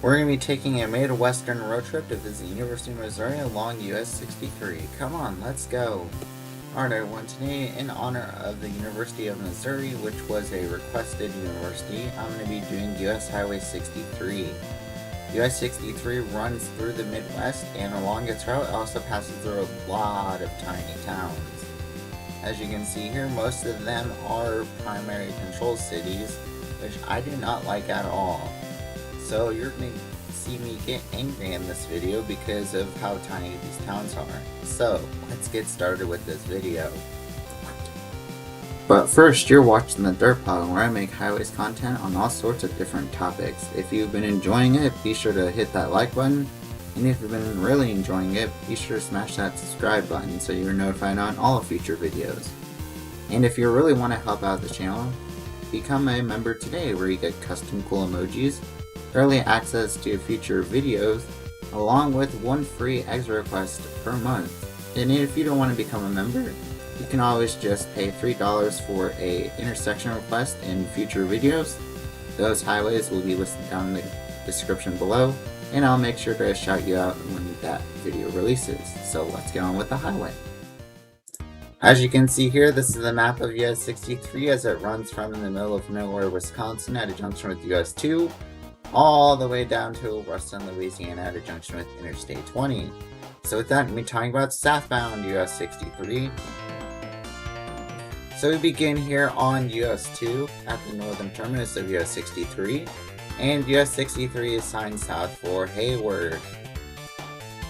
We're going to be taking a Midwestern road trip to visit University of Missouri along US 63. Come on, let's go. Alright everyone, today in honor of the University of Missouri, which was a requested university, I'm going to be doing US Highway 63. US 63 runs through the Midwest, and along its route it also passes through a lot of tiny towns. As you can see here, most of them are primary control cities, which I do not like at all. So you're going to see me get angry in this video because of how tiny these towns are. So let's get started with this video. But first, you're watching TheDerpHog, where I make highways content on all sorts of different topics. If you've been enjoying it, be sure to hit that like button. And if you've been really enjoying it, be sure to smash that subscribe button so you're notified on all future videos. And if you really want to help out the channel, become a member today, where you get custom cool emojis, early access to future videos, along with one free extra request per month. And if you don't want to become a member, you can always just pay $3 for a intersection request in future videos. Those highways will be listed down in the description below, and I'll make sure to shout you out when that video releases. So let's get on with the highway. As you can see here, this is the map of US 63 as it runs from in the middle of nowhere, Wisconsin at a junction with US 2, all the way down to Ruston, Louisiana at a junction with Interstate 20. So with that, we're talking about southbound US 63. So we begin here on US 2 at the northern terminus of US 63, and US 63 is signed south for Hayward.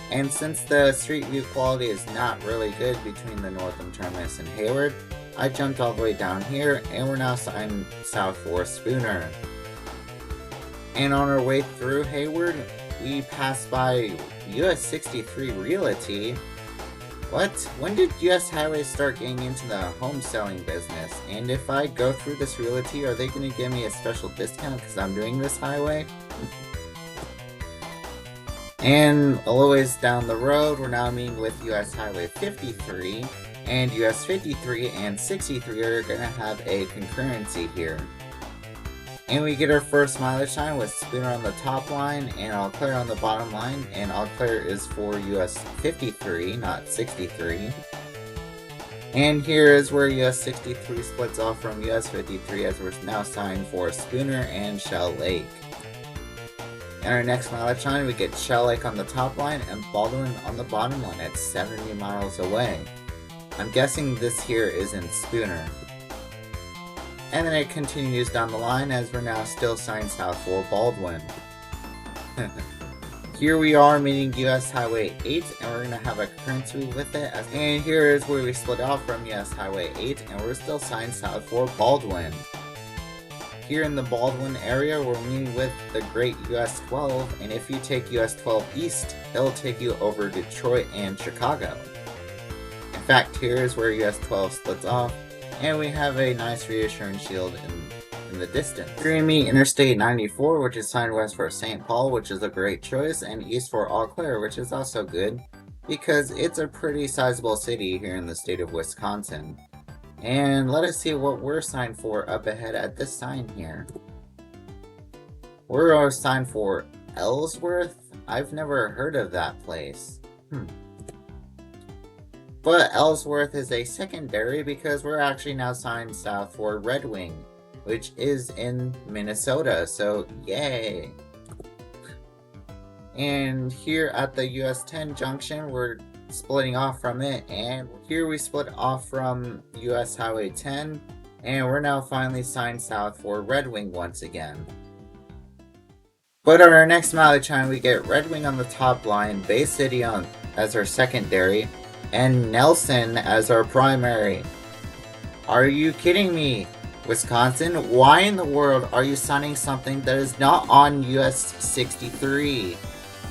And since the street view quality is not really good between the northern terminus and Hayward, I jumped all the way down here, and we're now signed south for Spooner. And on our way through Hayward, we pass by US 63 Realty. What? When did US Highway start getting into the home selling business? And if I go through this realty, are they going to give me a special discount because I'm doing this highway? And a little ways down the road, we're now meeting with US Highway 53, and US 53 and 63 are going to have a concurrency here. And we get our first mileage sign with Spooner on the top line and All Clear on the bottom line, and All Clear is for US 53, not 63. And here is where US 63 splits off from US 53, as we're now signed for Spooner and Shell Lake. And our next mileage sign, we get Shell Lake on the top line and Baldwin on the bottom line at 70 miles away. I'm guessing this here is in Spooner. And then it continues down the line as we're now still signed south for Baldwin. Here we are meeting US Highway 8, and we're going to have a concurrency with it. And here is where we split off from US Highway 8, and we're still signed south for Baldwin. Here in the Baldwin area, we're meeting with the great US 12, and if you take US 12 east, it'll take you over Detroit and Chicago. In fact, here is where US 12 splits off, and we have a nice reassurance shield in the distance. We're going to meet Interstate 94, which is signed west for St. Paul, which is a great choice, and east for Eau Claire, which is also good, because it's a pretty sizable city here in the state of Wisconsin. And let us see what we're signed for up ahead at this sign here. We're signed for Ellsworth. I've never heard of that place. But Ellsworth is a secondary because we're actually now signed south for Red Wing, which is in Minnesota, so yay! And here at the US 10 junction, we're splitting off from it, and here we split off from US Highway 10, and we're now finally signed south for Red Wing once again. But on our next mileage time, we get Red Wing on the top line, Bay City as our secondary, and Nelson as our primary. Are you kidding me? Wisconsin, why in the world are you signing something that is not on US 63?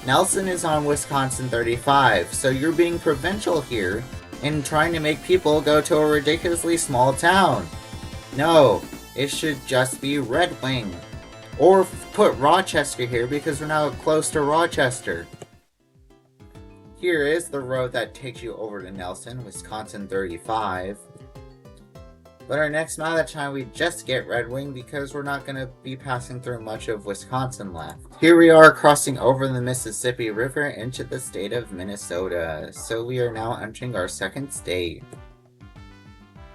Nelson is on Wisconsin 35, so you're being provincial here and trying to make people go to a ridiculously small town. No, it should just be Red Wing. Or put Rochester here because we're now close to Rochester. Here is the road that takes you over to Nelson, Wisconsin 35. But our next mileage time, we just get Red Wing because we're not going to be passing through much of Wisconsin left. Here we are crossing over the Mississippi River into the state of Minnesota. So we are now entering our second state.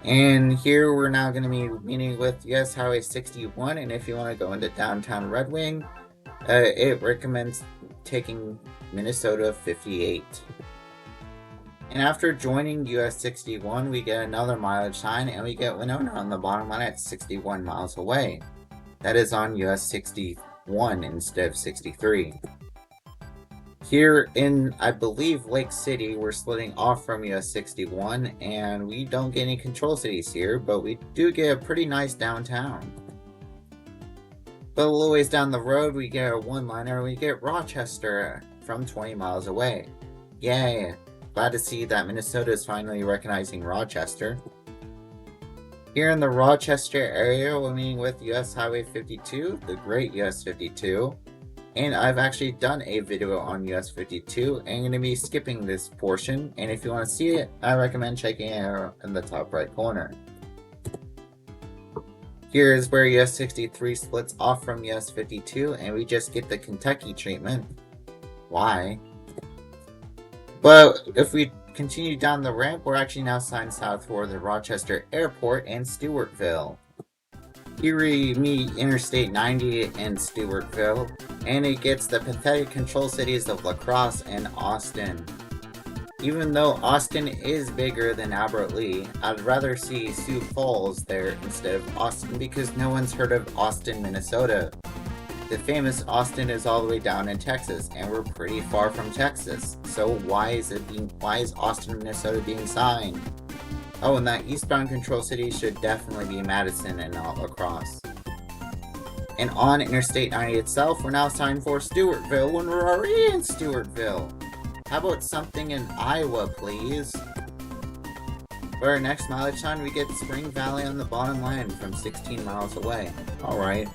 And here we're now going to be meeting with US Highway 61, and if you want to go into downtown Red Wing, it recommends taking Minnesota 58. And after joining US 61, we get another mileage sign, and we get Winona on the bottom line at 61 miles away. That is on US 61 instead of 63. Here in, I believe, Lake City, we're splitting off from US 61, and we don't get any control cities here, but we do get a pretty nice downtown. But a little ways down the road, we get a one-liner, we get Rochester from 20 miles away. Yay! Glad to see that Minnesota is finally recognizing Rochester. Here in the Rochester area, we're meeting with US Highway 52, the Great US 52. And I've actually done a video on US 52, and I'm going to be skipping this portion. And if you want to see it, I recommend checking it out in the top right corner. Here is where US 63 splits off from US 52, and we just get the Kentucky treatment. Why? But if we continue down the ramp, we're actually now signed south for the Rochester Airport and Stewartville. Here we meet Interstate 90 and Stewartville, and it gets the pathetic control cities of La Crosse and Austin. Even though Austin is bigger than Albert Lee, I'd rather see Sioux Falls there instead of Austin because no one's heard of Austin, Minnesota. The famous Austin is all the way down in Texas, and we're pretty far from Texas. So why is Austin, Minnesota being signed? Oh, and that eastbound control city should definitely be Madison and not La Crosse. And on Interstate 90 itself, we're now signed for Stewartville when we're already in Stewartville. How about something in Iowa, please? For our next mileage sign, we get Spring Valley on the bottom line from 16 miles away. Alright.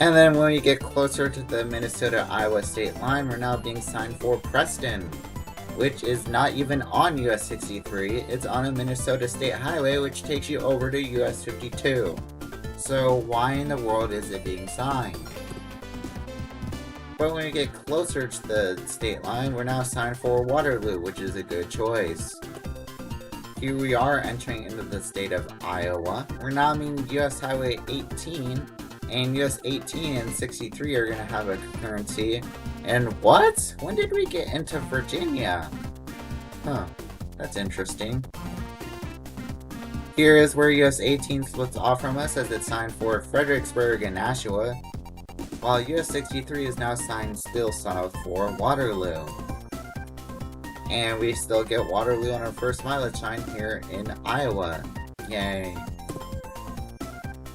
And then when we get closer to the Minnesota-Iowa state line, we're now being signed for Preston, which is not even on US 63, it's on a Minnesota state highway which takes you over to US 52. So why in the world is it being signed? But when we get closer to the state line, we're now signed for Waterloo, which is a good choice. Here we are entering into the state of Iowa. We're now meeting US Highway 18, and US 18 and 63 are going to have a concurrency. And what? When did we get into Virginia? Huh, that's interesting. Here is where US 18 splits off from us as it's signed for Fredericksburg and Nashua, while US 63 is now signed still south for Waterloo. And we still get Waterloo on our first mileage sign here in Iowa. Yay.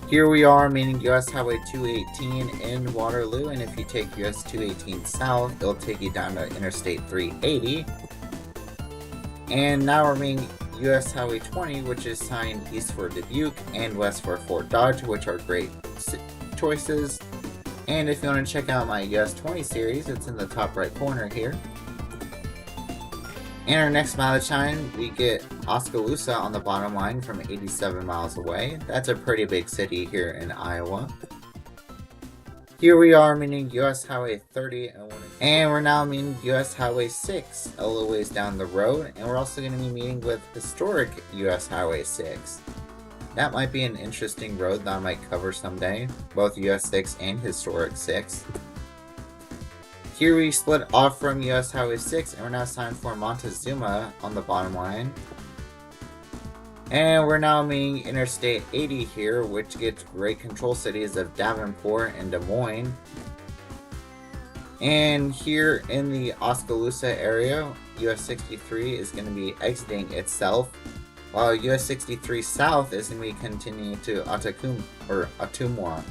Here we are meeting US Highway 218 in Waterloo, and if you take US 218 south, it'll take you down to Interstate 380. And now we're meeting US Highway 20, which is signed east for Dubuque and west for Fort Dodge, which are great choices. And if you want to check out my US 20 series, it's in the top right corner here. In our next mileage sign, we get Oskaloosa on the bottom line from 87 miles away. That's a pretty big city here in Iowa. Here we are meeting US Highway 30, and we're now meeting US Highway 6 a little ways down the road, and we're also going to be meeting with historic US Highway 6. That might be an interesting road that I might cover someday, both US 6 and historic 6. Here we split off from US Highway 6, and we're now signed for Montezuma on the bottom line. And we're now meeting Interstate 80 here, which gets great control cities of Davenport and Des Moines. And here in the Oskaloosa area, US 63 is going to be exiting itself, while US 63 South is going to be continuing to Ottumwa.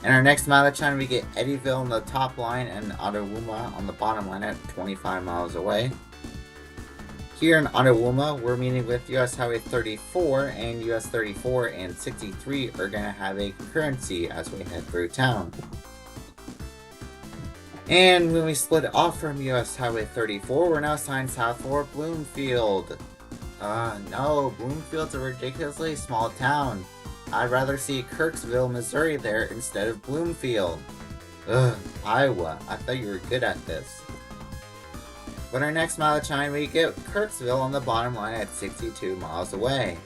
In our next mileage sign, we get Eddyville on the top line and Ottawa on the bottom line at 25 miles away. Here in Ottawa, we're meeting with US Highway 34, and US 34 and 63 are going to have a concurrency as we head through town. And when we split off from US Highway 34, we're now signed south for Bloomfield. No, Bloomfield's a ridiculously small town. I'd rather see Kirksville, Missouri there instead of Bloomfield. Ugh, Iowa, I thought you were good at this. But our next mileage time, we get Kirksville on the bottom line at 62 miles away.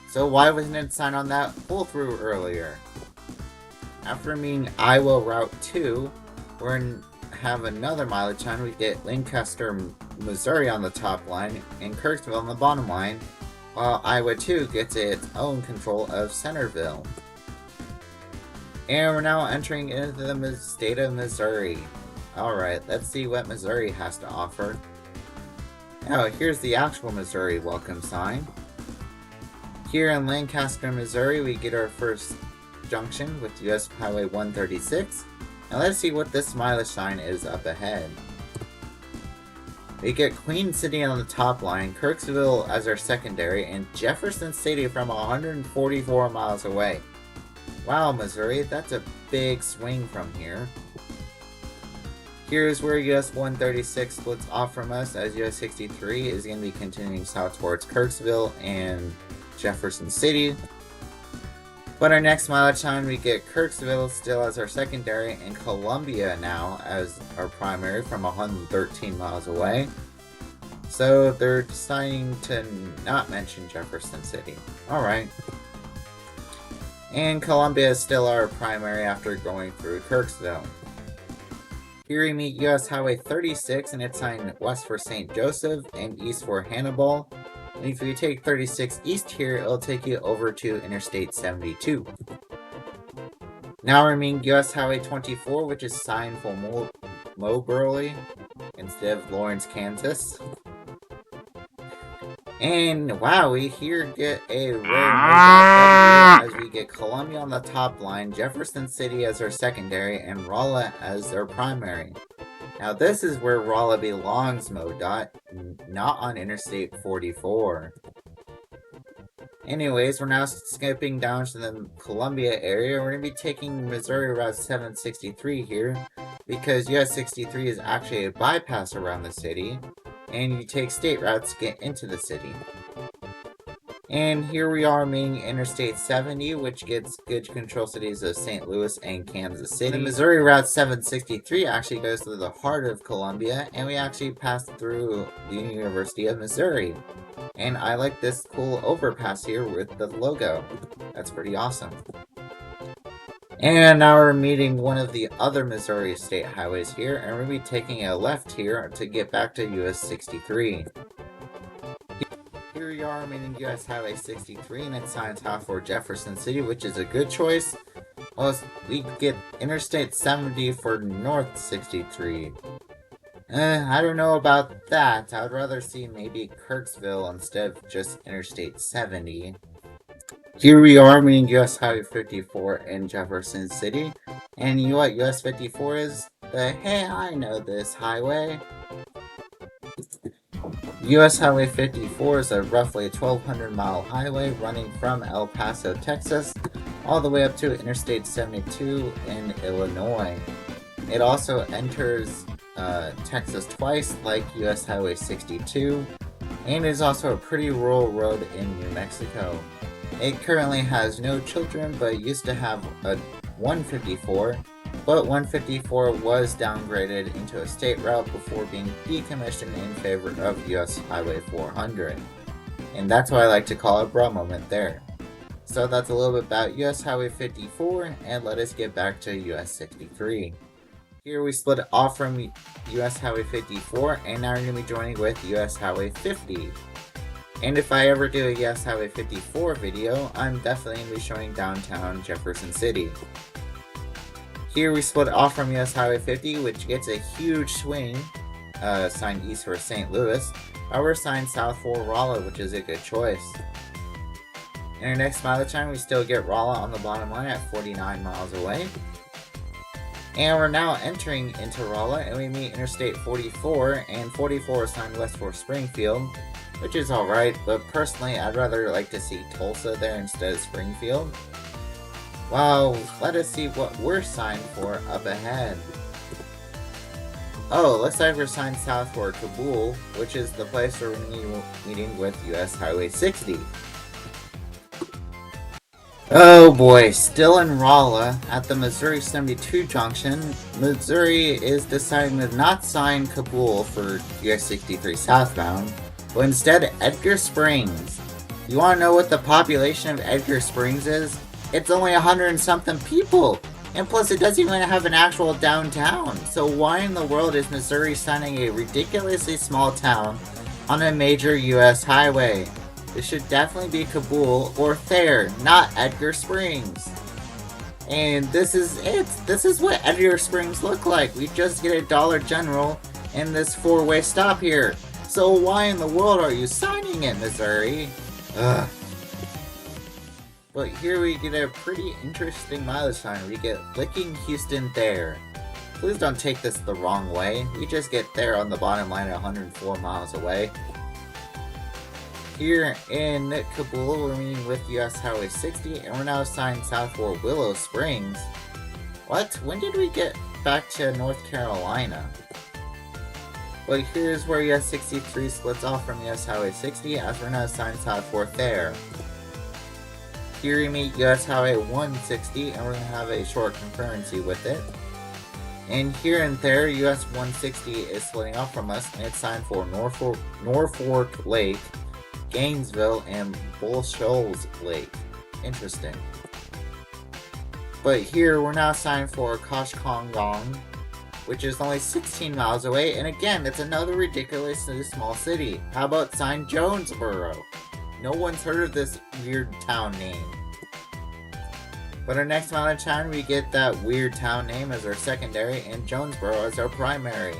So why wasn't it signed on that pull-through earlier? After meeting Iowa Route 2, we're in have another mileage time. We get Lancaster, Missouri on the top line and Kirksville on the bottom line, while Iowa 2 gets its own control of Centerville. And we're now entering into the state of Missouri. Alright, let's see what Missouri has to offer. Now, here's the actual Missouri welcome sign. Here in Lancaster, Missouri, we get our first junction with US Highway 136. Now let's see what this mileage sign is up ahead. We get Queen City on the top line, Kirksville as our secondary, and Jefferson City from 144 miles away. Wow, Missouri, that's a big swing from here. Here's where US 136 splits off from us, as US 63 is going to be continuing south towards Kirksville and Jefferson City. But our next mileage time, we get Kirksville still as our secondary and Columbia now as our primary from 113 miles away. So they're deciding to not mention Jefferson City. Alright. And Columbia is still our primary after going through Kirksville. Here we meet US Highway 36 and it's signed west for St. Joseph and east for Hannibal. And if you take 36 east here, it'll take you over to Interstate 72. Now we're meeting US Highway 24, which is signed for Moberly instead of Lawrence, Kansas. And wow, we here get a rare MoDOT W as we get Columbia on the top line, Jefferson City as our secondary, and Rolla as our primary. Now this is where Rolla belongs, MoDOT, not on Interstate 44. Anyways, we're now skipping down to the Columbia area. We're going to be taking Missouri Route 763 here, because US 63 is actually a bypass around the city, and you take state routes to get into the city. And here we are meeting Interstate 70, which gets good control cities of St. Louis and Kansas City. The Missouri Route 763 actually goes through the heart of Columbia, and we actually pass through the University of Missouri. And I like this cool overpass here with the logo. That's pretty awesome. And now we're meeting one of the other Missouri state highways here, and we're going to be taking a left here to get back to US 63. Here we are meeting US Highway 63 and it's signed south for Jefferson City, which is a good choice. Well, we get Interstate 70 for North 63. I don't know about that. I would rather see maybe Kirksville instead of just Interstate 70. Here we are meeting US Highway 54 in Jefferson City. And you know what US 54 is? The hey, I know this highway. US Highway 54 is a roughly 1,200-mile highway running from El Paso, Texas, all the way up to Interstate 72 in Illinois. It also enters Texas twice, like US Highway 62, and is also a pretty rural road in New Mexico. It currently has no children, but used to have a 154, but 154 was downgraded into a state route before being decommissioned in favor of US Highway 400. And that's why I like to call it a bra moment there. So that's a little bit about US Highway 54, and let us get back to US 63. Here we split off from US Highway 54, and now we're going to be joining with US Highway 50. And if I ever do a US Highway 54 video, I'm definitely going to be showing downtown Jefferson City. Here we split off from US Highway 50, which gets a huge swing, signed east for St. Louis, but we're signed south for Rolla, which is a good choice. In our next mileage time, we still get Rolla on the bottom line at 49 miles away. And we're now entering into Rolla, and we meet Interstate 44, and 44 is signed west for Springfield, which is alright, but personally I'd rather like to see Tulsa there instead of Springfield. Well, let us see what we're signed for up ahead. Oh, looks like we're signed south for Kabul, which is the place where we're meeting with US Highway 60. Oh boy, still in Rolla at the Missouri 72 junction. Missouri is deciding to not sign Kabul for US 63 southbound, but instead Edgar Springs. You want to know what the population of Edgar Springs is? It's only 100 and something people! And plus it doesn't even have an actual downtown. So why in the world is Missouri signing a ridiculously small town on a major US highway? This should definitely be Kabul or Thayer, not Edgar Springs. And this is it. This is what Edgar Springs look like. We just get a Dollar General and this four-way stop here. So why in the world are you signing it, Missouri? Ugh. But here we get a pretty interesting mileage sign. We get Licking Houston Thayer. Please don't take this the wrong way. We just get there on the bottom line at 104 miles away. Here in Kabul, we're meeting with US Highway 60, and we're now assigned south for Willow Springs. What? When did we get back to North Carolina? Well, here's where US 63 splits off from US Highway 60, as we're now assigned south for Thayer. Here we meet US Highway 160, and we're going to have a short concurrency with it. And here in Thayer, US 160 is splitting off from us, and it's signed for Norfolk Lake, Gainesville, and Bull Shoals Lake. Interesting. But here, we're now signed for Koshkongong, which is only 16 miles away, and again, it's another ridiculously small city. How about signed Jonesboro? No one's heard of this weird town name. But our next mileage time, we get that weird town name as our secondary, and Jonesboro as our primary.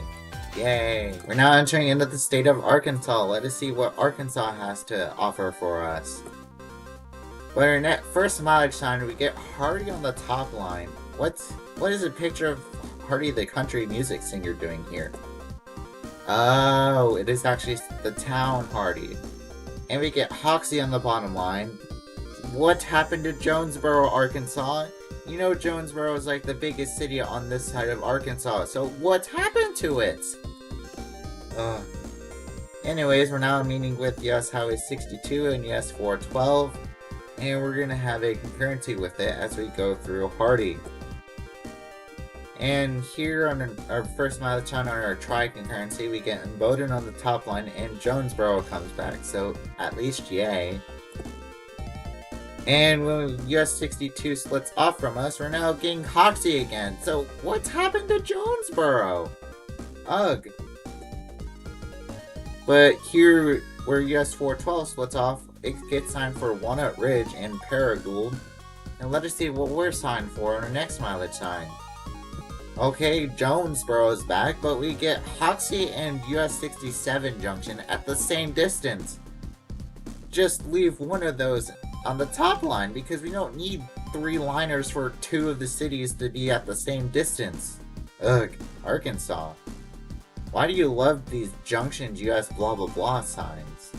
Yay! We're now entering into the state of Arkansas. Let us see what Arkansas has to offer for us. But our first mileage sign, we get Hardy on the top line. What is a picture of Hardy the country music singer doing here? Oh, it is actually the town Hardy. And we get Hoxie on the bottom line. What happened to Jonesboro, Arkansas? You know Jonesboro is like the biggest city on this side of Arkansas, so what happened to it? Anyways, we're now meeting with US Highway 62 and US 412, and we're going to have a concurrency with it as we go through Hardy. And here on our first mileage on our tri-concurrency, we get Bowdoin on the top line, and Jonesboro comes back, so at least yay. And when US 62 splits off from us, we're now getting Hoxie again. So what's happened to Jonesboro? Ugh. But here, where US 412 splits off, it gets signed for Walnut Ridge and Paragould. And let us see what we're signed for on our next mileage sign. Okay, Jonesboro is back, but we get Hoxie and US 67 junction at the same distance. Just leave one of those on the top line, because we don't need 3 liners for 2 of the cities to be at the same distance. Ugh, Arkansas. Why do you love these junctions US blah blah blah signs?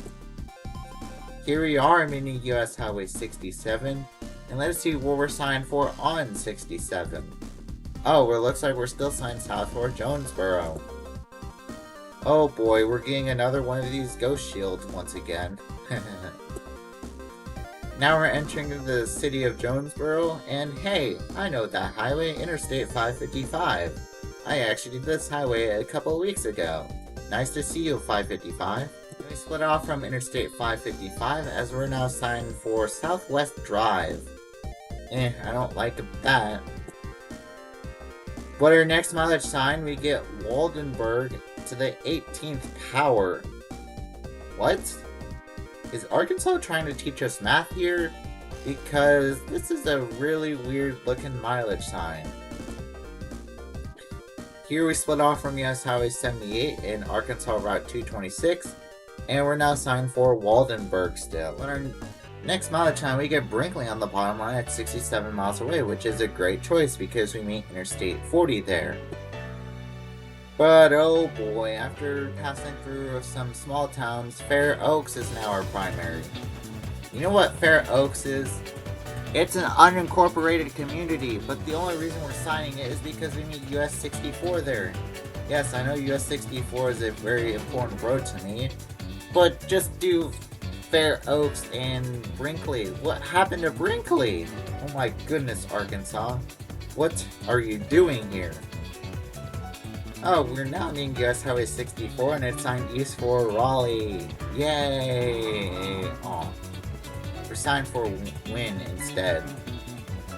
Here we are meeting US Highway 67, and let's see what we're signed for on 67. Oh, well, it looks like we're still signed south for Jonesboro. Oh boy, we're getting another one of these ghost shields once again. Now we're entering the city of Jonesboro, and hey, I know that highway, Interstate 555. I actually did this highway a couple of weeks ago. Nice to see you, 555. We split off from Interstate 555 as we're now signed for Southwest Drive. I don't like that. But our next mileage sign, we get Waldenburg to the 18th power. What? Is Arkansas trying to teach us math here? Because this is a really weird looking mileage sign. Here we split off from US Highway 78 and Arkansas Route 226, and we're now signed for Waldenburg still. On our next mileage sign, we get Brinkley on the bottom line at 67 miles away, which is a great choice because we meet Interstate 40 there. But oh boy, after passing through some small towns, Fair Oaks is now our primary. You know what Fair Oaks is? It's an unincorporated community, but the only reason we're signing it is because we meet US 64 there. Yes, I know US 64 is a very important road to me, but just do Fair Oaks and Brinkley. What happened to Brinkley? Oh my goodness, Arkansas. What are you doing here? Oh, we're now near US Highway 64 and it's signed east for Raleigh. Yay! Aw. We're signed for Win instead.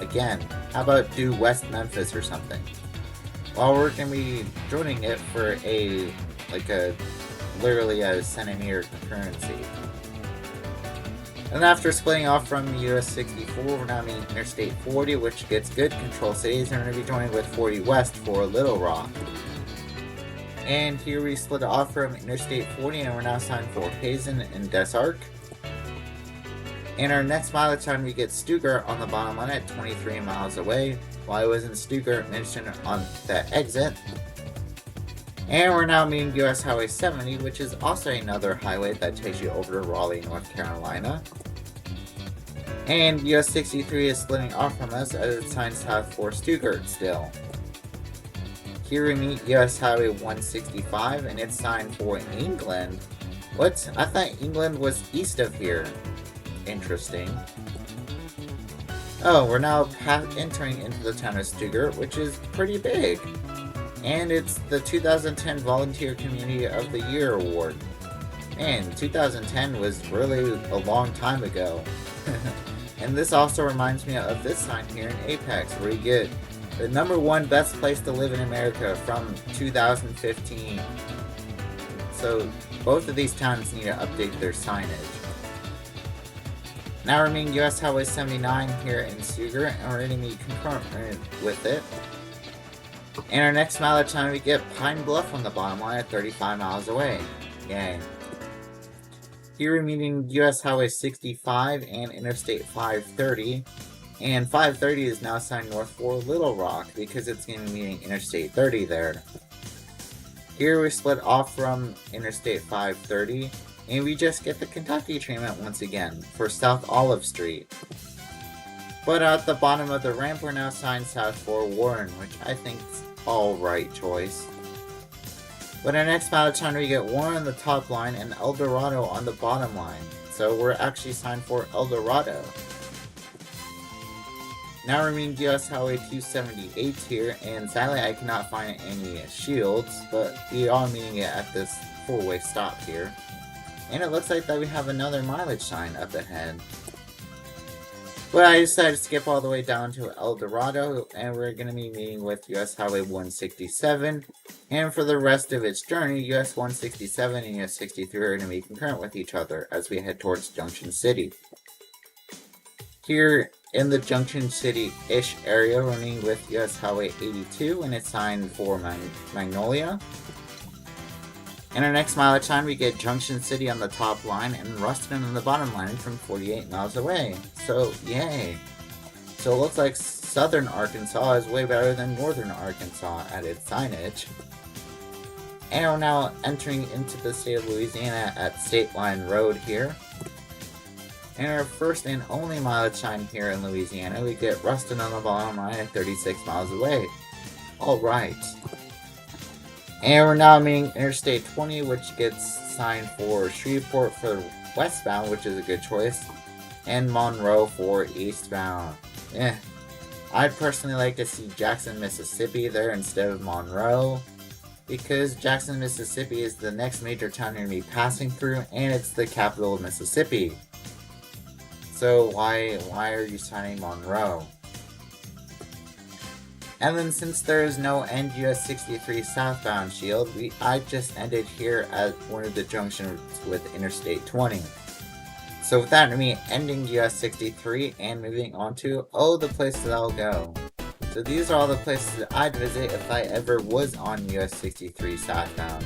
Again, how about do West Memphis or something? Well, we're gonna be joining it for literally a centimeter concurrency. And after splitting off from US 64, we're now meeting Interstate 40, which gets good control cities, and we're gonna be joining with 40 West for Little Rock. And here we split off from Interstate 40, and we're now signed for Hazen and Des Arc. And our next mileage time, we get Stuttgart on the bottom line at 23 miles away, while I was in Stuttgart mentioned on that exit. And we're now meeting US Highway 70, which is also another highway that takes you over to Raleigh, North Carolina. And US 63 is splitting off from us as it's signed south for Stuttgart still. Here we meet US Highway 165 and it's signed for England. What? I thought England was east of here. Interesting. Oh, we're now entering into the town of Stuttgart, which is pretty big. And it's the 2010 Volunteer Community of the Year Award. Man, 2010 was really a long time ago. And this also reminds me of this sign here in Apex, where you get the #1 best place to live in America from 2015. So both of these towns need to update their signage. Now we're meeting US Highway 79 here in Stuttgart, and we're going to be concurrent with it. And our next mileage time, we get Pine Bluff on the bottom line at 35 miles away. Yay. Here we're meeting US Highway 65 and Interstate 530. And 530 is now signed north for Little Rock because it's going to be meeting Interstate 30 there. Here we split off from Interstate 530. And we just get the Kentucky treatment once again for South Olive Street. But at the bottom of the ramp, we're now signed south for Warren, which I think is alright choice. But our next mileage time, we get Warren on the top line and El Dorado on the bottom line. So we're actually signed for El Dorado. Now we're meeting US Highway 278 here, and sadly I cannot find any shields, but we are meeting it at this four-way stop here. And it looks like that we have another mileage sign up ahead. But I decided to skip all the way down to El Dorado, and we're going to be meeting with US Highway 167. And for the rest of its journey, US 167 and US 63 are going to be concurrent with each other as we head towards Junction City. Here in the Junction City-ish area, we're meeting with US Highway 82, and it's signed for Magnolia. In our next mileage time, we get Junction City on the top line and Ruston on the bottom line from 48 miles away. So, yay! So it looks like southern Arkansas is way better than northern Arkansas at its signage. And we're now entering into the state of Louisiana at State Line Road here. And our first and only mileage time here in Louisiana, we get Ruston on the bottom line at 36 miles away. Alright. And we're now meeting Interstate 20, which gets signed for Shreveport for westbound, which is a good choice, and Monroe for eastbound. I'd personally like to see Jackson, Mississippi there instead of Monroe, because Jackson, Mississippi is the next major town you're going to be passing through, and it's the capital of Mississippi. So why are you signing Monroe? And then since there is no end US 63 southbound shield, I just ended here at one of the junctions with Interstate 20. So with that, me ending US 63 and moving on to, the places I'll go. So these are all the places that I'd visit if I ever was on US 63 southbound.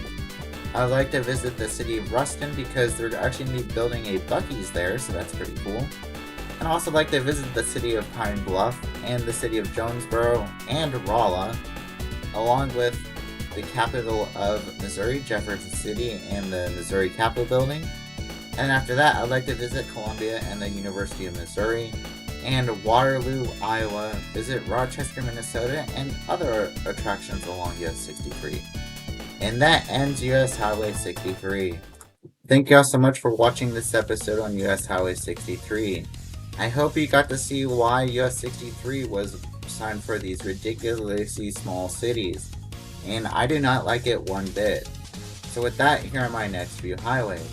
I would like to visit the city of Ruston because they're actually going to be building a Buc-ee's there, so that's pretty cool. And I also like to visit the city of Pine Bluff and the city of Jonesboro and Rolla, along with the capital of Missouri, Jefferson City, and the Missouri Capitol Building. And after that, I'd like to visit Columbia and the University of Missouri, and Waterloo, Iowa, visit Rochester, Minnesota, and other attractions along US 63. And that ends US Highway 63. Thank y'all so much for watching this episode on US Highway 63. I hope you got to see why US 63 was signed for these ridiculously small cities. And I do not like it one bit. So with that, here are my next few highways.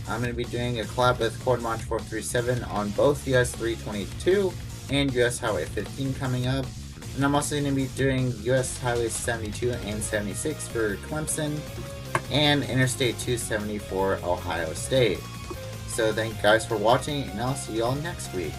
I'm going to be doing a collab with Cont 437 on both US 322 and US Highway 15 coming up. And I'm also going to be doing US Highway 72 and 76 for Clemson and Interstate 270 for Ohio State. So thank you guys for watching, and I'll see y'all next week.